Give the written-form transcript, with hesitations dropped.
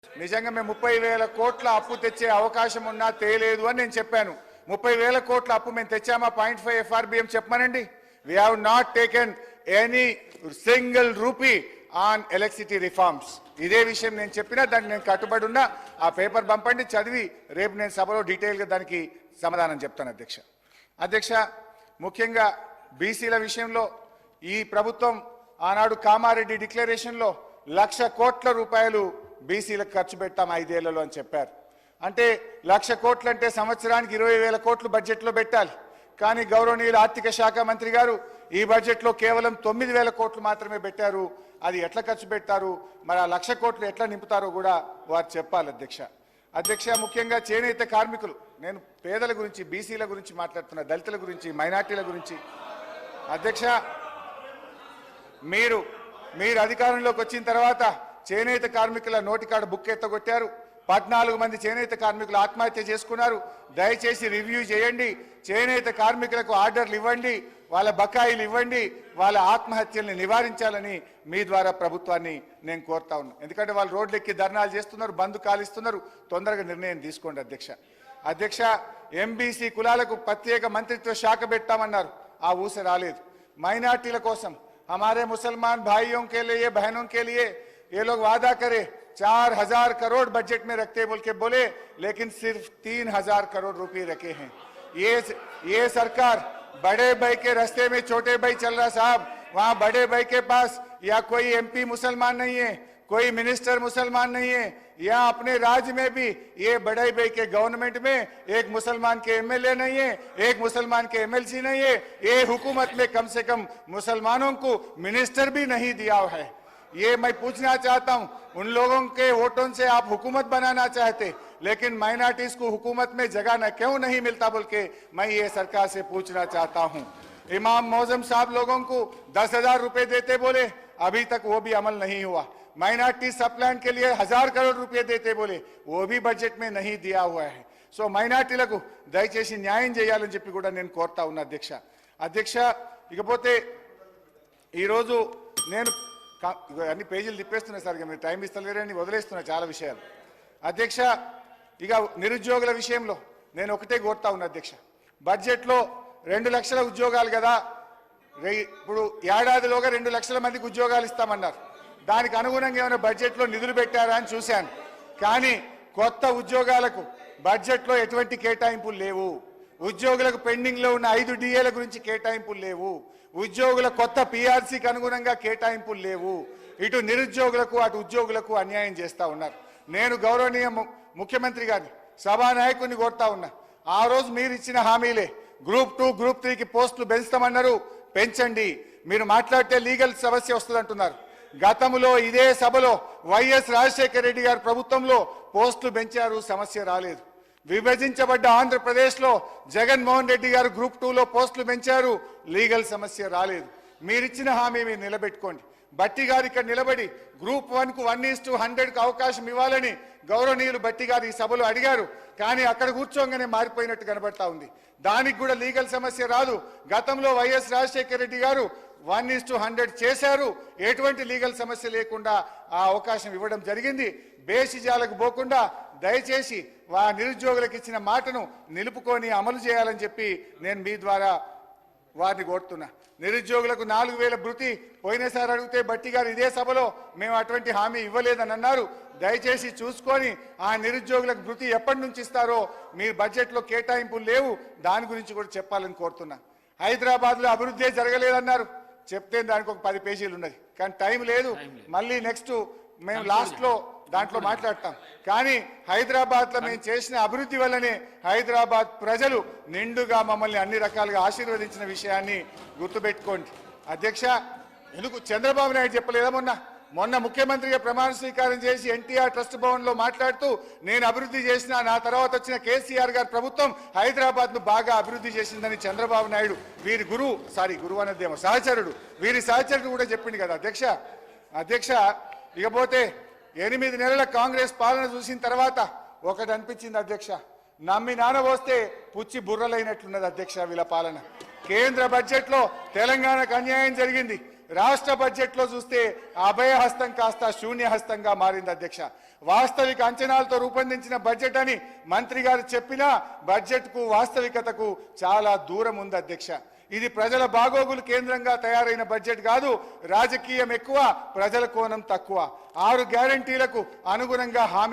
నిజంగా మేము 30,000 కోట్ల అప్పు తెచ్చే అవకాశం ఉన్నా తేలేదు అని నేను చెప్పాను. 30,000 కోట్ల అప్పు మేము తెచ్చామా 0.5 FRBM చెప్పమనండి. We have not taken any single rupee on electricity reforms. ఇదే విషయం నేను చెప్పినా దానికి నేను కట్టుబడి ఉన్నా. ఆ పేపర్ పంపండి, చదివి రేపు నేను సభలో డీటెయిల్గా దానికి సమాధానం చెప్తాను అధ్యక్ష. అధ్యక్ష, ముఖ్యంగా బీసీల విషయంలో ఈ ప్రభుత్వం ఆనాడు కామారెడ్డి డిక్లరేషన్లో 1,00,000 కోట్ల రూపాయలు బీసీలకు ఖర్చు పెట్టాం 5 ఏళ్లలో అని చెప్పారు. అంటే 1,00,000 కోట్లు అంటే సంవత్సరానికి 20,000 కోట్లు బడ్జెట్లో పెట్టాలి. కానీ గౌరవనీయులు ఆర్థిక శాఖ మంత్రి గారు ఈ బడ్జెట్లో కేవలం 9,000 కోట్లు మాత్రమే పెట్టారు. అది ఎట్లా ఖర్చు పెట్టారు, మరి ఆ 1,00,000 కోట్లు ఎట్లా నింపుతారో కూడా వారు చెప్పాలి అధ్యక్ష. అధ్యక్ష, ముఖ్యంగా చేనేత కార్మికులు, నేను పేదల గురించి, బీసీల గురించి మాట్లాడుతున్నా, దళితుల గురించి, మైనార్టీల గురించి. అధ్యక్ష, మీరు అధికారంలోకి వచ్చిన తర్వాత చేనేత కార్మికుల నోటికాడ బుక్ ఎత్తగొట్టారు. 14 మంది చేనేత కార్మికులు ఆత్మహత్య చేసుకున్నారు. దయచేసి రివ్యూ చేయండి, చేనేత కార్మికులకు ఆర్డర్లు ఇవ్వండి, వాళ్ళ బకాయిలు ఇవ్వండి, వాళ్ళ ఆత్మహత్యల్ని నివారించాలని మీ ద్వారా ప్రభుత్వాన్ని నేను కోరుతా ఉన్నాను. ఎందుకంటే వాళ్ళు రోడ్లెక్కి ధర్నాలు చేస్తున్నారు, బంద్ కాలిస్తున్నారు. తొందరగా నిర్ణయం తీసుకోండి అధ్యక్ష. అధ్యక్ష, ఎంబీసీ కులాలకు ప్రత్యేక మంత్రిత్వ శాఖ పెట్టామన్నారు, ఆ ఊస రాలేదు. మైనార్టీల కోసం हमारे मुसलमान भाइयों के लिए, बहनों के लिए ये लोग वादा करे 4,000 करोड़ बजट में रखते बोल के बोले, लेकिन सिर्फ 3,000 करोड़ रुपए रखे हैं। ये सरकार बड़े भाई के रास्ते में छोटे भाई चल रहा साहब। वहां बड़े भाई के पास या कोई एमपी मुसलमान नहीं है, कोई मिनिस्टर मुसलमान नहीं है, या अपने राज्य में भी ये बड़े भाई के गवर्नमेंट में एक मुसलमान के एमएलए नहीं है, एक मुसलमान के एमएलसी नहीं है। ये हुकूमत में कम से कम मुसलमानों को मिनिस्टर भी नहीं दिया है। ये मैं पूछना चाहता हूं, उन लोगों के वोटों से आप हुकूमत बनाना चाहते, लेकिन माइनॉरिटीज को हुकूमत में जगह न क्यों नहीं मिलता बोल के मैं ये सरकार से पूछना चाहता हूं। इमाम मौजम साहब लोगों को 10,000 रुपए देते बोले, अभी तक वो भी अमल नहीं हुआ। माइनॉरिटी सब प्लान के लिए 1,000 करोड़ रुपए देते बोले, वो भी बजट में नहीं दिया हुआ है। సో మైనార్టీలకు దయచేసి న్యాయం చేయాలని చెప్పి కూడా నేను కోరుతా ఉన్నా అధ్యక్ష. అధ్యక్ష, ఇకపోతే ఈరోజు నేను అన్ని పేజీలు తిప్పేస్తున్నా సార్, ఇక మీరు టైం ఇస్తలేరని వదిలేస్తున్నా చాలా విషయాలు. అధ్యక్ష, ఇక నిరుద్యోగుల విషయంలో నేను ఒకటే కోరుతా ఉన్నా అధ్యక్ష. బడ్జెట్లో 2 లక్షల ఉద్యోగాలు కదా, ఇప్పుడు ఏడాదిలోగా 2 లక్షల మందికి ఉద్యోగాలు ఇస్తామన్నారు. దానికి అనుగుణంగా ఏమైనా బడ్జెట్లో నిధులు పెట్టారా అని చూశాను. కానీ కొత్త ఉద్యోగాలకు బడ్జెట్లో ఎటువంటి కేటాయింపులు లేవు. ఉద్యోగులకు పెండింగ్లో ఉన్న 5 డిఏల గురించి కేటాయింపులు లేవు. ఉద్యోగుల కొత్త పీఆర్సీకి అనుగుణంగా కేటాయింపులు లేవు. ఇటు నిరుద్యోగులకు అటు ఉద్యోగులకు అన్యాయం చేస్తూ ఉన్నారు. నేను గౌరవనీయ ముఖ్యమంత్రి గారిని, సభానాయకుడిని కోరుతా ఉన్నా, ఆ రోజు మీరు ఇచ్చిన హామీలే. గ్రూప్ 2, గ్రూప్ 3కి పోస్టులు పెంచుతామన్నారు, పెంచండి. మీరు మాట్లాడితే లీగల్ సమస్య వస్తుంది అంటున్నారు. గతంలో ఇదే సభలో వైఎస్ రాజశేఖర రెడ్డి గారి ప్రభుత్వంలో పోస్టులు పెంచారు, సమస్య రాలేదు. విభజించబడ్డ ఆంధ్రప్రదేశ్లో జగన్మోహన్ రెడ్డి గారు గ్రూప్ 2లో పోస్టులు పెంచారు, లీగల్ సమస్య రాలేదు. మీరిచ్చిన హామీ మీరు నిలబెట్టుకోండి. బట్టి గారు ఇక్కడ నిలబడి గ్రూప్ 1కు 1:100కు అవకాశం ఇవ్వాలని గౌరవనీయులు బట్టి గారు ఈ సభలో అడిగారు. కానీ అక్కడ కూర్చోగానే మారిపోయినట్టు కనబడతా ఉంది. దానికి కూడా లీగల్ సమస్య రాదు. గతంలో వైఎస్ రాజశేఖర రెడ్డి గారు 1:100 చేశారు, ఎటువంటి లీగల్ సమస్య లేకుండా ఆ అవకాశం ఇవ్వడం జరిగింది. బేసిజాలకు పోకుండా దయచేసి నిరుద్యోగులకు ఇచ్చిన మాటను నిలుపుకొని అమలు చేయాలని చెప్పి నేను మీ ద్వారా వారిని కోరుతున్నా. నిరుద్యోగులకు 4,000 భృతి పోయినసారి అడిగితే బట్టి గారు ఇదే సభలో మేము అటువంటి హామీ ఇవ్వలేదని అన్నారు. దయచేసి చూసుకొని ఆ నిరుద్యోగులకు భృతి ఎప్పటి నుంచి ఇస్తారో, మీరు బడ్జెట్లో కేటాయింపులు లేవు, దాని గురించి కూడా చెప్పాలని కోరుతున్నా. హైదరాబాద్లో అభివృద్ధి జరగలేదన్నారు, చెప్తే దానికి ఒక 10 పేజీలు ఉన్నది. కానీ టైం లేదు, మళ్ళీ నెక్స్ట్ మేము లాస్ట్లో దాంట్లో మాట్లాడతాం. కానీ హైదరాబాద్లో మేము చేసిన అభివృద్ధి వల్లనే హైదరాబాద్ ప్రజలు నిండుగా మమ్మల్ని అన్ని రకాలుగా ఆశీర్వదించిన విషయాన్ని గుర్తుపెట్టుకోండి. అధ్యక్ష, ఎందుకు చంద్రబాబు నాయుడు చెప్పలేదా? మొన్న ముఖ్యమంత్రిగా ప్రమాణ స్వీకారం చేసి ఎన్టీఆర్ ట్రస్ట్ భవన్లో మాట్లాడుతూ నేను అభివృద్ధి చేసిన, నా తర్వాత వచ్చిన కేసీఆర్ గారి ప్రభుత్వం హైదరాబాద్ను బాగా అభివృద్ధి చేసిందని చంద్రబాబు నాయుడు వీరి గురువు అన్నదేమో సహచరుడు, వీరి సహచరుడు కూడా చెప్పింది కదా అధ్యక్ష. అధ్యక్ష, ఇకపోతే 8 నెలల కాంగ్రెస్ పాలన చూసిన తర్వాత ఒకటి అనిపించింది అధ్యక్ష, నమ్మి నానబోస్తే పుచ్చి బుర్రలైనట్లున్నది అధ్యక్ష వీళ్ళ పాలన. కేంద్ర బడ్జెట్లో తెలంగాణకు అన్యాయం జరిగింది, రాష్ట్ర బడ్జెట్లో చూస్తే అభయహస్తం కాస్త శూన్యహస్తంగా మారింది అధ్యక్ష. వాస్తవిక అంచనాలతో రూపొందించిన బడ్జెట్ అని మంత్రి గారు చెప్పినా బడ్జెట్కు వాస్తవికతకు చాలా దూరం ఉంది అధ్యక్ష. ఇది ప్రజల బాగోగులు కేంద్రంగా తయారైన బడ్జెట్ కాదు. రాజకీయం ఎక్కువ, ప్రజల కోణం తక్కువ. 6 గ్యారంటీలకు అనుగుణంగా హామీ